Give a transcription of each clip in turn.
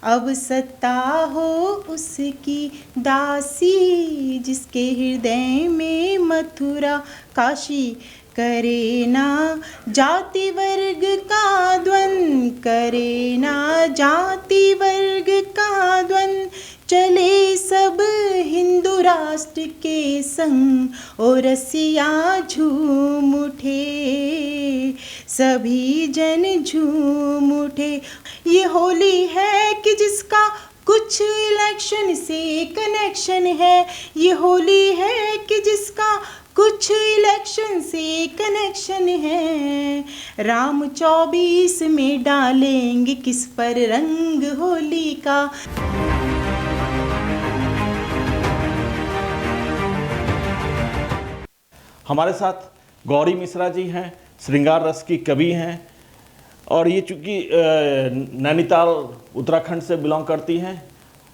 अब सत्ता हो उसकी दासी, जिसके हृदय में मथुरा काशी। करे ना जाति वर्ग का द्वंद्व, करे ना जाति वर्ग का द्वंद्व, चले सब हिंदू राष्ट्र के संग, और रसिया झूम उठे, सभी जन झूम उठे। ये होली है कि जिसका कुछ इलेक्शन से कनेक्शन है, ये होली है कि जिसका कुछ इलेक्शन से कनेक्शन है। राम 24 में डालेंगे किस पर रंग होली का। हमारे साथ गौरी मिश्रा जी हैं, श्रृंगार रस की कवि हैं, और ये चूँकि नैनीताल उत्तराखंड से बिलोंग करती हैं,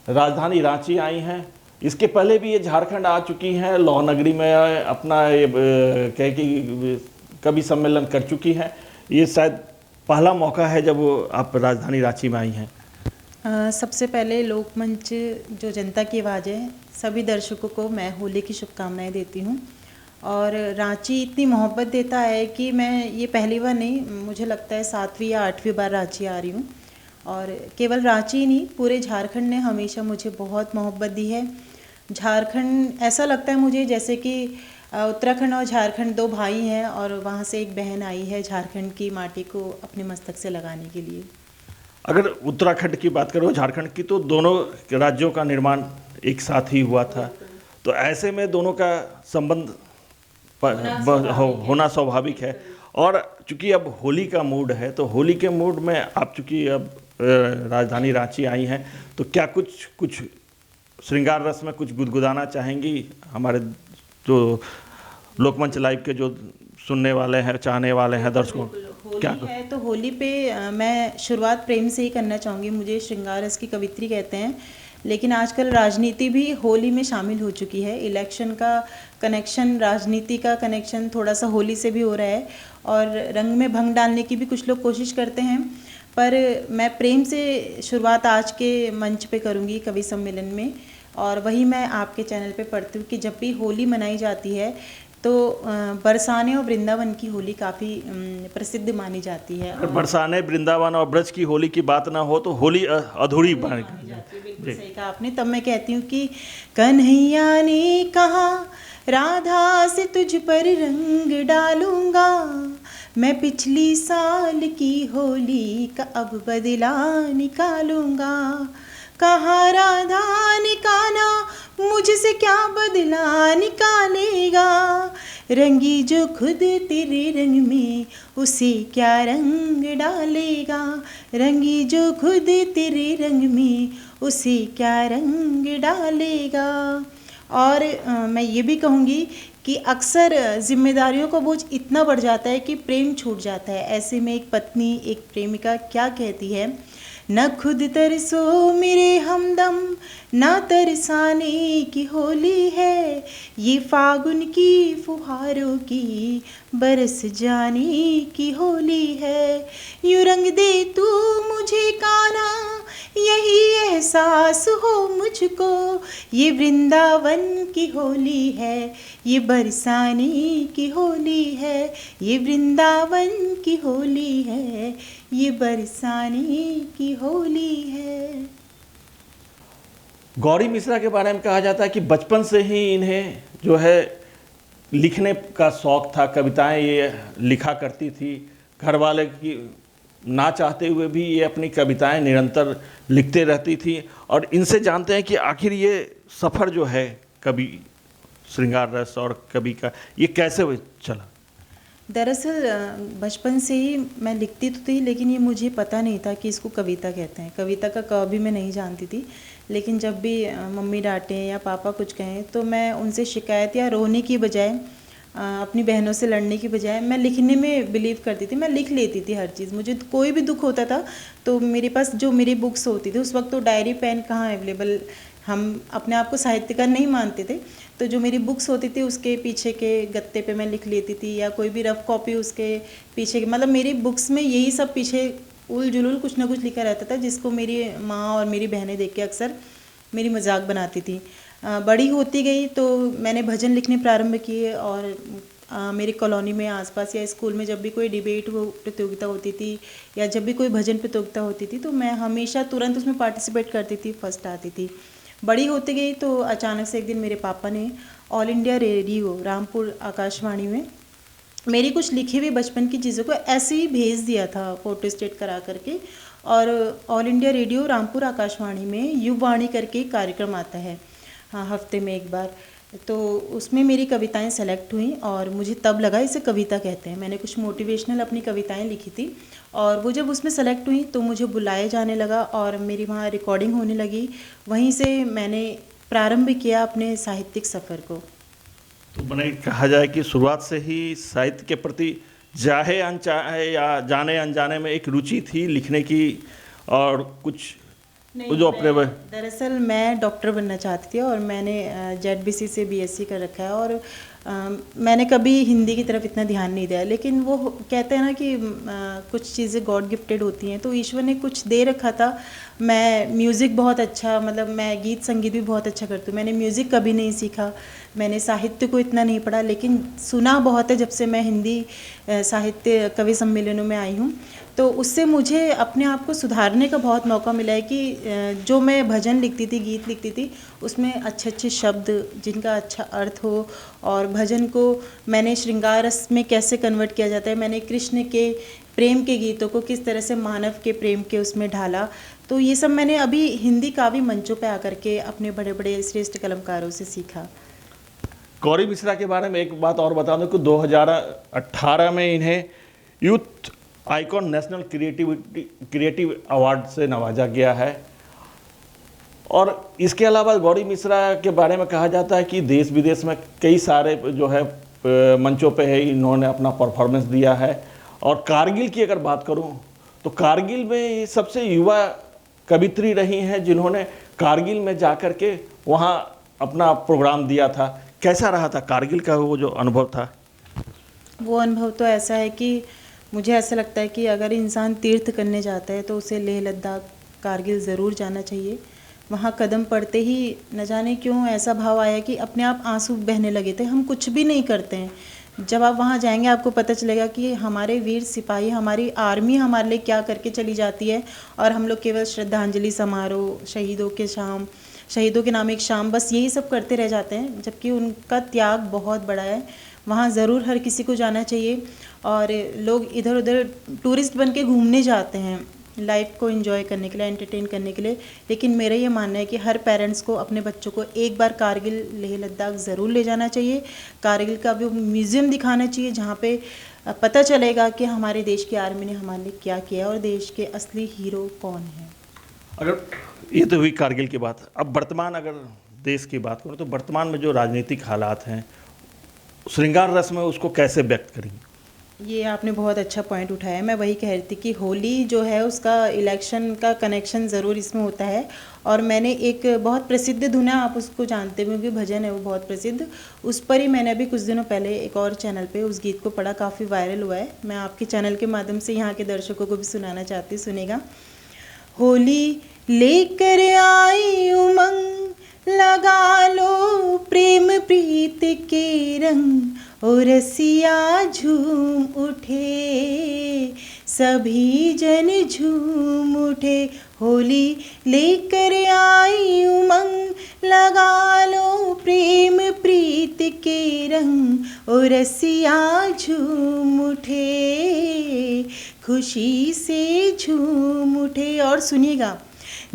राजधानी रांची आई हैं। इसके पहले भी ये झारखंड आ चुकी हैं, लौह नगरी में अपना ये कह कि कवि सम्मेलन कर चुकी हैं। ये शायद पहला मौका है जब आप राजधानी रांची में आई हैं। सबसे पहले लोकमंच जो जनता की आवाज़ है, सभी दर्शकों को मैं होली की शुभकामनाएं देती हूँ। और रांची इतनी मोहब्बत देता है कि मैं ये पहली बार नहीं, मुझे लगता है 7वीं या 8वीं बार रांची आ रही हूँ। और केवल रांची नहीं, पूरे झारखंड ने हमेशा मुझे बहुत मोहब्बत दी है। झारखंड ऐसा लगता है मुझे जैसे कि उत्तराखंड और झारखंड दो भाई हैं, और वहाँ से एक बहन आई है झारखंड की माटी को अपने मस्तक से लगाने के लिए। अगर उत्तराखंड की बात करो, झारखंड की, तो दोनों राज्यों का निर्माण एक साथ ही हुआ था, तो ऐसे में दोनों का संबंध होना स्वाभाविक है। और चूंकि अब होली का मूड है, तो होली के मूड में आप चूंकि अब राजधानी रांची आई हैं, तो क्या कुछ श्रृंगार रस में कुछ गुदगुदाना चाहेंगी हमारे जो लोकमंच लाइव के जो सुनने वाले हैं, चाहने वाले हैं दर्शकों? क्या है तो होली पे मैं शुरुआत प्रेम से ही करना चाहूँगी। मुझे श्रृंगार रस की कवित्री कहते हैं, लेकिन आजकल राजनीति भी होली में शामिल हो चुकी है। इलेक्शन का कनेक्शन, राजनीति का कनेक्शन थोड़ा सा होली से भी हो रहा है, और रंग में भंग डालने की भी कुछ लोग कोशिश करते हैं। पर मैं प्रेम से शुरुआत आज के मंच पे करूँगी कवि सम्मेलन में, और वही मैं आपके चैनल पे पढ़ती हूँ कि जब भी होली मनाई जाती है तो बरसाने और वृंदावन की होली काफ़ी प्रसिद्ध मानी जाती है। अगर बरसाने, वृंदावन और ब्रज की होली की बात ना हो तो होली अधूरी बन बिल्कुल सही कहा आपने। तब मैं कहती हूँ कि कन्हैया ने कहा राधा से तुझ पर रंग डालूंगा, मैं पिछली साल की होली का अब बदला निकालूंगा। कहा राधा ने कान्हा मुझसे क्या बदला निकालेगा, रंगी जो खुद तेरे रंग में उसे क्या रंग डालेगा, रंगी जो खुद तेरे रंग में उसे क्या रंग डालेगा। और मैं ये भी कहूँगी कि अक्सर जिम्मेदारियों का बोझ इतना बढ़ जाता है कि प्रेम छूट जाता है। ऐसे में एक पत्नी, एक प्रेमिका क्या कहती है, न खुद तरसो मेरे हमदम, ना तरसाने की होली है, ये फागुन की फुहारों की बरस जाने की होली है। यूं रंग दे तू मुझे कान्हा, यही एहसास हो मुझको, ये वृंदावन की होली है, ये बरसाने की होली है, ये वृंदावन की होली है, ये बरसाने की होली है। गौरी मिश्रा के बारे में कहा जाता है कि बचपन से ही इन्हें जो है लिखने का शौक था, कविताएं ये लिखा करती थी। घर वाले की ना चाहते हुए भी ये अपनी कविताएं निरंतर लिखते रहती थी। और इनसे जानते हैं कि आखिर ये सफ़र जो है कवि श्रृंगार रस और कवि का, ये कैसे चला। दरअसल बचपन से ही मैं लिखती तो थी, लेकिन ये मुझे पता नहीं था कि इसको कविता कहते हैं। कविता का क भी मैं नहीं जानती थी, लेकिन जब भी मम्मी डांटें या पापा कुछ कहें तो मैं उनसे शिकायत या रोने की बजाय, अपनी बहनों से लड़ने की बजाय मैं लिखने में बिलीव करती थी। मैं लिख लेती थी हर चीज़। मुझे कोई भी दुख होता था तो मेरे पास जो मेरी बुक्स होती थी, उस वक्त तो डायरी पेन कहाँ अवेलेबल, हम अपने आप को साहित्यकार नहीं मानते थे, तो जो मेरी बुक्स होती थी उसके पीछे के गत्ते पे मैं लिख लेती थी, या कोई भी रफ कॉपी उसके पीछे, मतलब मेरी बुक्स में यही सब पीछे उल जुलूल कुछ ना कुछ लिखा रहता था, जिसको मेरी माँ और मेरी बहनें देख के अक्सर मेरी मजाक बनाती थी। बड़ी होती गई तो मैंने भजन लिखने प्रारंभ किए, और मेरी कॉलोनी में आसपास या स्कूल में जब भी कोई डिबेट वो प्रतियोगिता होती थी या जब भी कोई भजन प्रतियोगिता होती थी तो मैं हमेशा तुरंत उसमें पार्टिसिपेट करती थी, फर्स्ट आती थी। बड़ी होती गई तो अचानक से एक दिन मेरे पापा ने all India radio Rampur Akashvani में मेरी कुछ लिखी हुई बचपन की चीज़ों को ऐसे ही भेज दिया था फोटो स्टेट करा करके। और all India radio Rampur Akashvani में युववाणी करके एक कार्यक्रम आता है, हाँ, हफ्ते में एक बार। तो उसमें मेरी कविताएं सेलेक्ट हुई और मुझे तब लगा इसे कविता कहते हैं। मैंने कुछ मोटिवेशनल अपनी कविताएं लिखी थी और वो जब उसमें सेलेक्ट हुई तो मुझे बुलाया जाने लगा और मेरी वहाँ रिकॉर्डिंग होने लगी। वहीं से मैंने प्रारंभ किया अपने साहित्यिक सफ़र को। तो मैंने कहा जाए कि शुरुआत से ही साहित्य के प्रति चाहे अनचाहे या जाने अनजाने में एक रुचि थी लिखने की, और कुछ नहीं, जो अपने दरअसल मैं डॉक्टर बनना चाहती थी और मैंने जेडबीसी से बीएससी कर रखा है, और मैंने कभी हिंदी की तरफ इतना ध्यान नहीं दिया। लेकिन वो कहते हैं ना कि कुछ चीज़ें गॉड गिफ्टेड होती हैं, तो ईश्वर ने कुछ दे रखा था। मैं म्यूज़िक बहुत अच्छा, मतलब मैं गीत संगीत भी बहुत अच्छा करती हूँ। मैंने म्यूज़िक कभी नहीं सीखा, मैंने साहित्य को इतना नहीं पढ़ा, लेकिन सुना बहुत है जब से मैं हिंदी साहित्य कवि सम्मेलनों में आई हूँ। तो उससे मुझे अपने आप को सुधारने का बहुत मौका मिला है कि जो मैं भजन लिखती थी, गीत लिखती थी, उसमें अच्छे अच्छे शब्द जिनका अच्छा अर्थ हो, और भजन को मैंने श्रृंगार रस में कैसे कन्वर्ट किया जाता है, मैंने कृष्ण के प्रेम के गीतों को किस तरह से मानव के प्रेम के उसमें ढाला। तो ये सब मैंने अभी हिंदी काव्य मंचों पे आकर के अपने बड़े बड़े श्रेष्ठ कलमकारों से सीखा। गौरी मिश्रा के बारे में एक बात और बता दूं कि 2018 में इन्हें youth icon national creative award से नवाजा गया है। और इसके अलावा गौरी मिश्रा के बारे में कहा जाता है कि देश विदेश में कई सारे जो है मंचों पे है इन्होंने अपना परफॉर्मेंस दिया है। और कारगिल की अगर बात करूं तो कारगिल में ये सबसे युवा कवित्री रही हैं जिन्होंने कारगिल में जाकर के वहाँ अपना प्रोग्राम दिया था। कैसा रहा था कारगिल का वो जो अनुभव था? वो अनुभव तो ऐसा है कि मुझे ऐसा लगता है कि अगर इंसान तीर्थ करने जाता है तो उसे लेह लद्दाख कारगिल ज़रूर जाना चाहिए। वहाँ कदम पड़ते ही न जाने क्यों ऐसा भाव आया कि अपने आप आंसू बहने लगे थे। हम कुछ भी नहीं करते हैं, जब आप वहाँ जाएंगे आपको पता चलेगा कि हमारे वीर सिपाही, हमारी आर्मी हमारे लिए क्या करके चली जाती है, और हम लोग केवल श्रद्धांजलि समारोह, शहीदों के नाम एक शाम, बस यही सब करते रह जाते हैं, जबकि उनका त्याग बहुत बड़ा है। वहाँ ज़रूर हर किसी को जाना चाहिए। और लोग इधर उधर टूरिस्ट बन के घूमने जाते हैं लाइफ को एंजॉय करने के लिए, एंटरटेन करने के लिए, लेकिन मेरा ये मानना है कि हर पेरेंट्स को अपने बच्चों को एक बार कारगिल लेह लद्दाख ज़रूर ले जाना चाहिए। कारगिल का भी म्यूज़ियम दिखाना चाहिए जहाँ पे पता चलेगा कि हमारे देश की आर्मी ने हमारे लिए क्या किया और देश के असली हीरो कौन है। अगर ये तो हुई कारगिल की बात, अब वर्तमान अगर देश की बात करूँ तो वर्तमान में जो राजनीतिक हालात हैं श्रृंगार रस में उसको कैसे व्यक्त करेंगे? ये आपने बहुत अच्छा पॉइंट उठाया है। मैं वही कह रही थी कि होली जो है उसका इलेक्शन का कनेक्शन ज़रूर इसमें होता है। और मैंने एक बहुत प्रसिद्ध धुन है, आप उसको जानते हो क्योंकि भजन है वो बहुत प्रसिद्ध, उस पर ही मैंने अभी कुछ दिनों पहले एक और चैनल पे उस गीत को पढ़ा, काफ़ी वायरल हुआ है। मैं आपके चैनल के माध्यम से यहाँ के दर्शकों को भी सुनाना चाहती हूँ, सुनेगा। होली लेकर आई उमंग, लगा लो प्रेम प्रीत के रंग, और रसिया झूम उठे, सभी जन झूम उठे। होली लेकर आई उमंग, लगा लो प्रेम प्रीत के रंग, और रसिया झूम उठे, खुशी से झूम उठे। और सुनिएगा,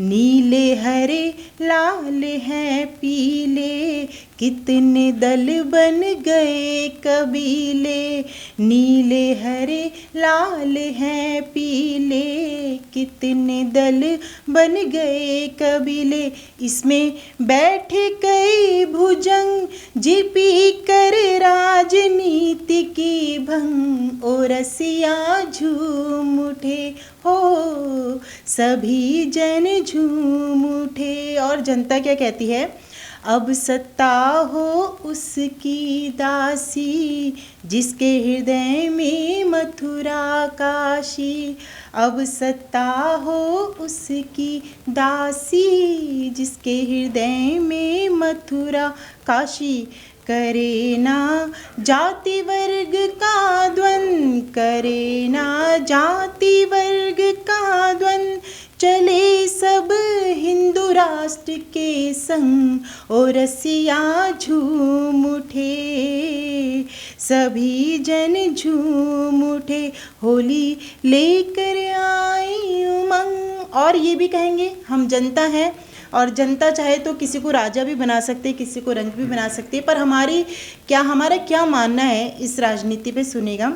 नीले हरे लाल हैं पीले, कितने दल बन गए कबीले। नीले हरे लाल हैं पीले, कितने दल बन गए कबीले। इसमें बैठे कई भुजंग, जीपी कर राजनीति की भंग, और रसिया झूम उठे हो, सभी जन झूम उठे। और जनता क्या कहती है, अब सत्ता हो उसकी दासी, जिसके हृदय में मथुरा काशी। अब सत्ता हो उसकी दासी, जिसके हृदय में मथुरा काशी। करे ना जाति वर्ग का द्वंद्व, करे ना जाति वर्ग का द्वंद्व, चले सब हिंदू राष्ट्र के संग, और रसिया झूम उठे, सभी जन झूम उठे, होली लेकर आई उमंग। और ये भी कहेंगे हम जनता हैं, और जनता चाहे तो किसी को राजा भी बना सकते, किसी को रंग भी बना सकती है, पर हमारा क्या मानना है इस राजनीति पे सुनेगा।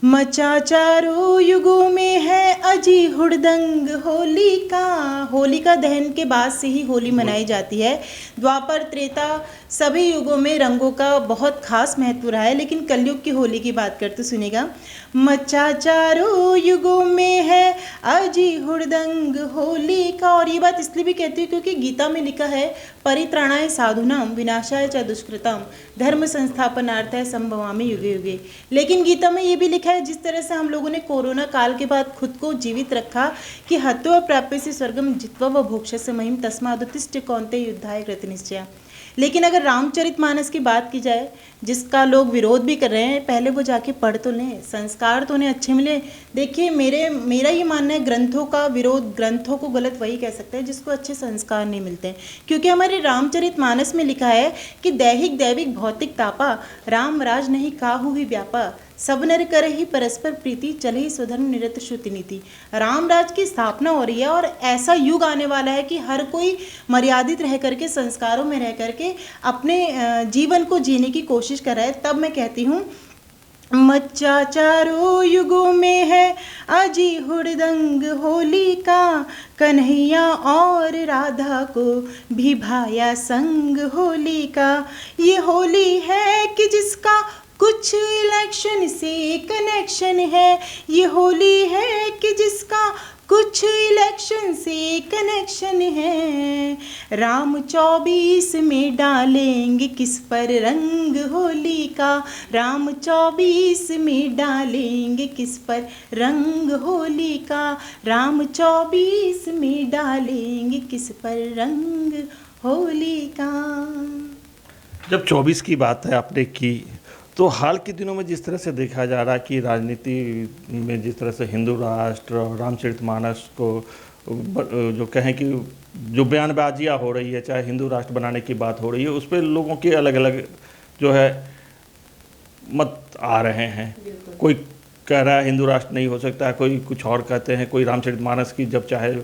मचा चारों युगों में है अजी हुड़दंग, होलिका दहन के बाद से ही होली मनाई जाती है। द्वापर त्रेता सभी युगों में रंगों का बहुत खास महत्व रहा है, लेकिन कलयुग की होली की बात करते सुनेगा। मचा चारों युगों में है अजी हुड़दंग होलिका। और ये बात इसलिए भी कहती हूँ क्योंकि गीता में लिखा है, परित्राणाय साधूनां विनाशाय च दुष्कृतां धर्म संस्थापनार्थाय संभवामि युगे युगे। लेकिन गीता में ये भी लिखा है, जिस तरह से हम लोगों ने कोरोना काल के बाद खुद को जीवित रखा कि हत्वा प्राप्यसे स्वर्गम जित्वा व भोक्ष्यसे महिम तस्मादुत्तिष्ठ कौन्तेय युद्धाय कृतनिश्चया। लेकिन अगर रामचरितमानस की बात की जाए, जिसका लोग विरोध भी कर रहे हैं, पहले वो जाके पढ़ तो लें, संस्कार तो उन्हें अच्छे मिले। देखिए मेरा ये मानना है, ग्रंथों का विरोध, ग्रंथों को गलत वही कह सकते हैं जिसको अच्छे संस्कार नहीं मिलते हैं। क्योंकि हमारे रामचरितमानस में लिखा है कि दैहिक दैविक भौतिक तापा, राम राज नहीं काहू ही व्यापा, सब नर कर ही परस्पर प्रीति, चले ही स्वधर्म निरत श्रुति नीति। रामराज की स्थापना हो रही है और ऐसा युग आने वाला है कि हर कोई मर्यादित रह करके, संस्कारों में रह करके अपने जीवन को जीने की कोशिश कर रहा है। तब मैं कहती हूँ, मच्चा चारों युगों में है अजी हुड़दंग होलिका, कन्हैया और राधा को भी भाया संग होलिका। ये होली है कि जिसका कुछ इलेक्शन से कनेक्शन है, ये होली है कि जिसका कुछ इलेक्शन से कनेक्शन है। राम 24 में डालेंगे किस पर रंग होली का, राम 24 में डालेंगे किस पर रंग होली का, राम 24 में डालेंगे किस पर रंग होली का। जब 24 की बात है आपने की, तो हाल के दिनों में जिस तरह से देखा जा रहा है कि राजनीति में जिस तरह से हिंदू राष्ट्र और रामचरितमानस को जो कहें कि जो बयानबाजियाँ हो रही है, चाहे हिंदू राष्ट्र बनाने की बात हो रही है, उस पर लोगों के अलग अलग जो है मत आ रहे हैं। कोई कह रहा है हिंदू राष्ट्र नहीं हो सकता, कोई कुछ और कहते हैं, कोई रामचरितमानस की जब चाहे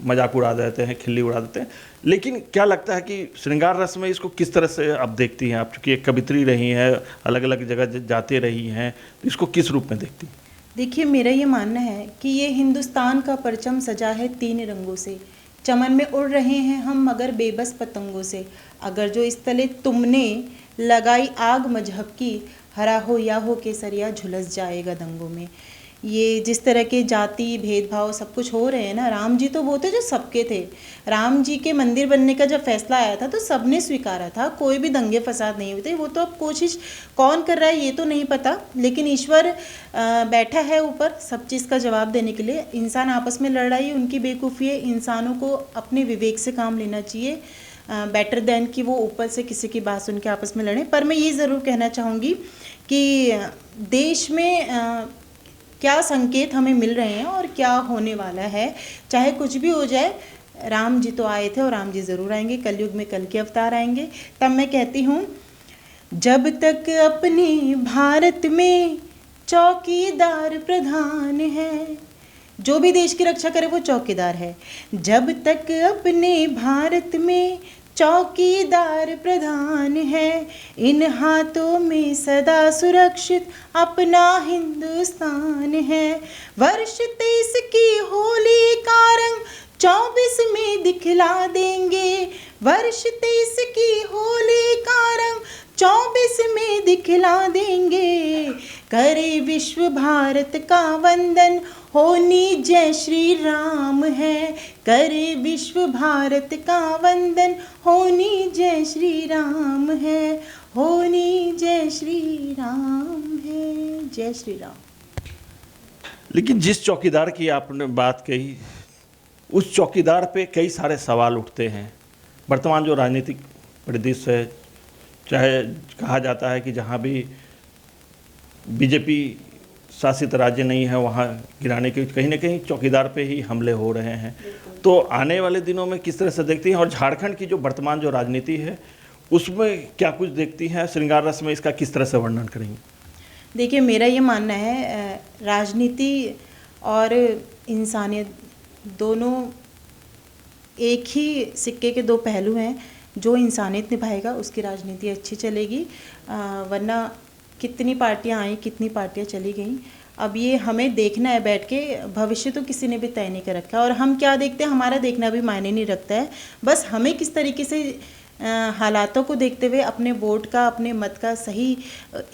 मजाक उड़ा देते हैं, खिल्ली उड़ा देते हैं। लेकिन क्या लगता है कि श्रृंगार रस में इसको किस तरह से आप देखती हैं? आप चूँकि एक कवित्री रही हैं, अलग अलग जगह जाते रही हैं, तो इसको किस रूप में देखती हैं? देखिए, मेरा ये मानना है कि ये हिंदुस्तान का परचम सजा है 3 रंगों से। चमन में उड़ रहे हैं हम मगर बेबस पतंगों से। अगर जो इस तले तुमने लगाई आग मजहब की, हरा हो या हो केसरिया झुलस जाएगा दंगों में। ये जिस तरह के जाति भेदभाव सब कुछ हो रहे हैं ना, राम जी तो वो थे जो सबके थे। राम जी के मंदिर बनने का जब फैसला आया था तो सबने स्वीकारा था, कोई भी दंगे फसाद नहीं हुए थे। वो तो अब कोशिश कौन कर रहा है ये तो नहीं पता, लेकिन ईश्वर बैठा है ऊपर सब चीज़ का जवाब देने के लिए। इंसान आपस में लड़ रहा है, उनकी बेवकूफ़ी है। इंसानों को अपने विवेक से काम लेना चाहिए, बेटर देन कि वो ऊपर से किसी की बात सुन के आपस में लड़ें। पर मैं ये ज़रूर कहना चाहूँगी कि देश में क्या संकेत हमें मिल रहे हैं और क्या होने वाला है, चाहे कुछ भी हो जाए, राम जी तो आए थे और राम जी ज़रूर आएंगे। कलयुग में कल के अवतार आएंगे। तब मैं कहती हूँ, जब तक अपने भारत में चौकीदार प्रधान है, जो भी देश की रक्षा करे वो चौकीदार है। जब तक अपने भारत में चौकीदार प्रधान है, इन हाथों में सदा सुरक्षित अपना हिंदुस्तान है। वर्ष 23 की होली का रंग 24 में दिखला देंगे, वर्ष 23 की होली का रंग 24 में दिखला देंगे। करे विश्व भारत का वंदन होनी जय श्री राम है, करे विश्व भारत का वंदन। होनी जय श्री राम है, होनी जय श्री राम है। जय श्री राम। लेकिन जिस चौकीदार की आपने बात कही, उस चौकीदार पे कई सारे सवाल उठते हैं। वर्तमान जो राजनीतिक परिदृश्य है, चाहे कहा जाता है कि जहाँ भी बीजेपी शासित राज्य नहीं है वहाँ गिराने के कहीं ना कहीं चौकीदार पे ही हमले हो रहे हैं। तो आने वाले दिनों में किस तरह से देखती हैं, और झारखंड की जो वर्तमान जो राजनीति है उसमें क्या कुछ देखती हैं? श्रृंगार रस में इसका किस तरह से वर्णन करेंगे? देखिए, मेरा ये मानना है राजनीति और इंसानियत दोनों एक ही सिक्के के दो पहलू हैं। जो इंसानियत निभाएगा उसकी राजनीति अच्छी चलेगी, वरना कितनी पार्टियां आई, कितनी पार्टियां चली गईं। अब ये हमें देखना है बैठ के, भविष्य तो किसी ने भी तय नहीं कर रखा है। और हम क्या देखते हैं, हमारा देखना भी मायने नहीं रखता है। बस हमें किस तरीके से हालातों को देखते हुए अपने वोट का, अपने मत का सही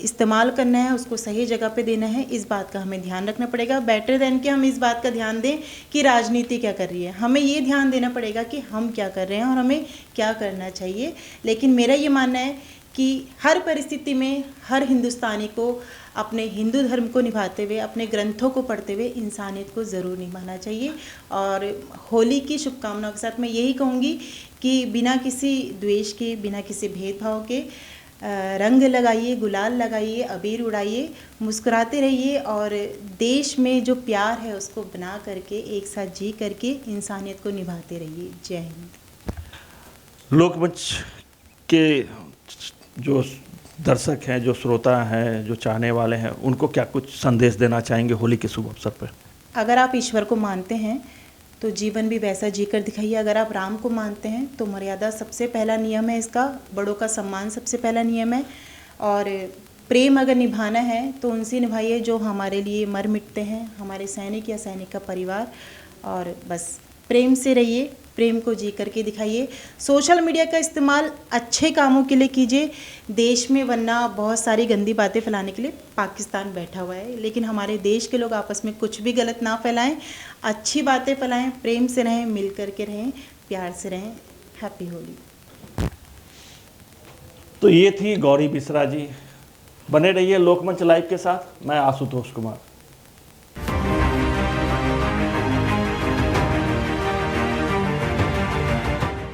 इस्तेमाल करना है, उसको सही जगह पे देना है, इस बात का हमें ध्यान रखना पड़ेगा। बेटर देन कि हम इस बात का ध्यान दें कि राजनीति क्या कर रही है। हमें ये ध्यान देना पड़ेगा कि हम क्या कर रहे हैं और हमें क्या करना चाहिए। लेकिन मेरा ये मानना है कि हर परिस्थिति में हर हिंदुस्तानी को अपने हिंदू धर्म को निभाते हुए, अपने ग्रंथों को पढ़ते हुए इंसानियत को ज़रूर निभाना चाहिए। और होली की शुभकामनाओं के साथ मैं यही कहूँगी कि बिना किसी द्वेष के, बिना किसी भेदभाव के रंग लगाइए, गुलाल लगाइए, अबीर उड़ाइए, मुस्कुराते रहिए और देश में जो प्यार है उसको बना करके, एक साथ जी करके इंसानियत को निभाते रहिए। जय हिंद। लोकमंच के जो दर्शक हैं, जो श्रोता हैं, जो चाहने वाले हैं, उनको क्या कुछ संदेश देना चाहेंगे होली के शुभ अवसर पर? अगर आप ईश्वर को मानते हैं तो जीवन भी वैसा जीकर दिखाइए। अगर आप राम को मानते हैं तो मर्यादा सबसे पहला नियम है इसका, बड़ों का सम्मान सबसे पहला नियम है। और प्रेम अगर निभाना है तो उनसे निभाइए जो हमारे लिए मर मिटते हैं, हमारे सैनिक या सैनिक का परिवार। और बस प्रेम से रहिए, प्रेम को जी करके दिखाइए। सोशल मीडिया का इस्तेमाल अच्छे कामों के लिए कीजिए देश में, वरना बहुत सारी गंदी बातें फैलाने के लिए पाकिस्तान बैठा हुआ है। लेकिन हमारे देश के लोग आपस में कुछ भी गलत ना फैलाएं, अच्छी बातें फैलाएं, प्रेम से रहें, मिल करके रहें, प्यार से रहें। हैप्पी होली। तो ये थी गौरी मिश्रा जी। बने रहिए लोकमंच लाइव के साथ। मैं आशुतोष कुमार।